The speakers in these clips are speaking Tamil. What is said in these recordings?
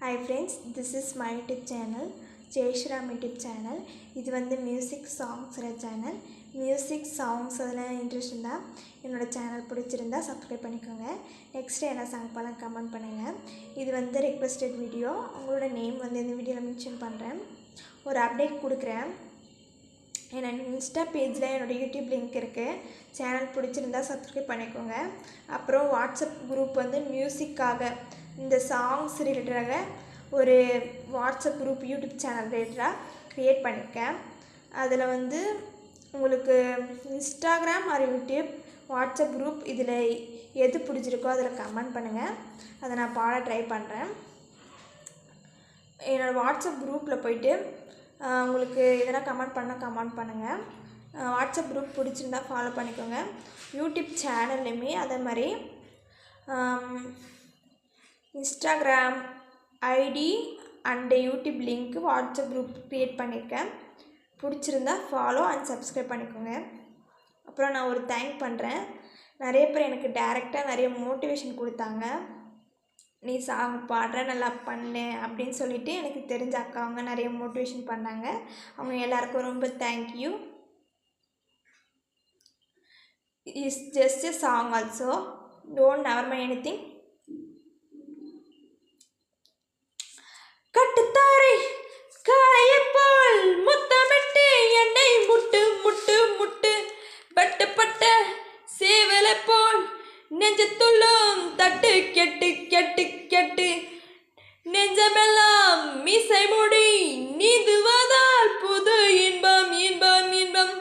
Hi friends, this is my YouTube channel, Jayshram YouTube channel. இது வந்து music songs channel. Music songs அதெல்லாம் இன்ட்ரெஸ்ட் இருந்தால் என்னோடய சேனல் பிடிச்சிருந்தா சப்ஸ்கிரைப் பண்ணிக்கோங்க. நெக்ஸ்ட்டு என்ன சாங் பாலாம் கமெண்ட் பண்ணுங்கள். இது வந்து ரெக்வெஸ்டட் வீடியோ. உங்களோட நேம் வந்து இந்த வீடியோவில் மென்ஷன் பண்ணுறேன். ஒரு அப்டேட் கொடுக்குறேன். என்னோட இன்ஸ்டா பேஜில் என்னோடய யூடியூப் லிங்க் இருக்குது. சேனல் பிடிச்சிருந்தா சப்ஸ்கிரைப் பண்ணிக்கோங்க. அப்புறம் வாட்ஸ்அப் குரூப் வந்து மியூசிக்காக இந்த சாங்ஸ் ரிலேட்டடாக ஒரு வாட்ஸ்அப் குரூப் யூடியூப் சேனல் ரிலேட்டடாக க்ரியேட் பண்ணியிருக்கேன். அதில் வந்து உங்களுக்கு Instagram R YouTube WhatsApp group இதில் எது பிடிச்சிருக்கோ அதில் கமெண்ட் பண்ணுங்கள். அதை நான் பாட ட்ரை பண்ணுறேன். என்னோடய வாட்ஸ்அப் குரூப்பில் போய்ட்டு உங்களுக்கு எதனா கமெண்ட் பண்ணுங்கள். வாட்ஸ்அப் குரூப் பிடிச்சிருந்தா ஃபாலோ பண்ணிக்கோங்க. யூடியூப் சேனல்லையுமே அதே மாதிரி Instagram ID and YouTube link WhatsApp group create பண்ணியிருக்கேன். பிடிச்சிருந்தா ஃபாலோ அண்ட் சப்ஸ்கிரைப் பண்ணிக்கோங்க. அப்புறம் நான் ஒரு தேங்க் பண்ணுறேன். நிறைய பேர் எனக்கு டைரெக்டாக நிறைய மோட்டிவேஷன் கொடுத்தாங்க. நீ சாங் பாடுற நல்லா பண்ணு அப்படின்னு சொல்லிவிட்டு எனக்கு தெரிஞ்ச அக்காவங்க நிறைய மோட்டிவேஷன் பண்ணாங்க. அவங்க எல்லாருக்கும் ரொம்ப thank you. It's just a song also. Don't never mind anything. கட்டுத்தாரை காளையைப் போல் முத்தமிட்டு என்னை முட்டு முட்டு முட்டு பட்டு பட்ட சேவலை போல் நெஞ்சத்துள்ளும் தட்டு கெட்டு கெட்டு கெட்டு நெஞ்சமெல்லாம் மீசை மூடி நீந்துவதால் புது இன்பம் இன்பம் இன்பம்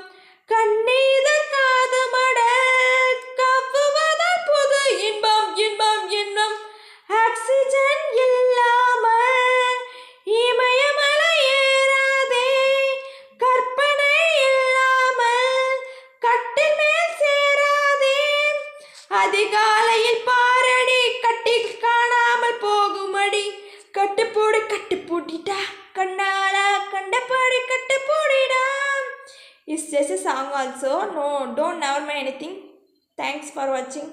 கண்ணீதர் காதுமட கவ்வுவதால் புது இன்பம் இன்பம் இன்பம் ஆக்சிஜன் இல்லாமல் இமயமலை ஏறாதே கற்பனை இல்லாமல் கட்டில் மேல் சேராதே அதிகாலையில் பாரடி கட்டில் காணாமல் போகுமடி கட்டுப்பூடிடா கண்ணாலா கண்டபடி கட்டுப்பூடிடா. It's just a song also. No, don't never mind anything. Thanks for watching.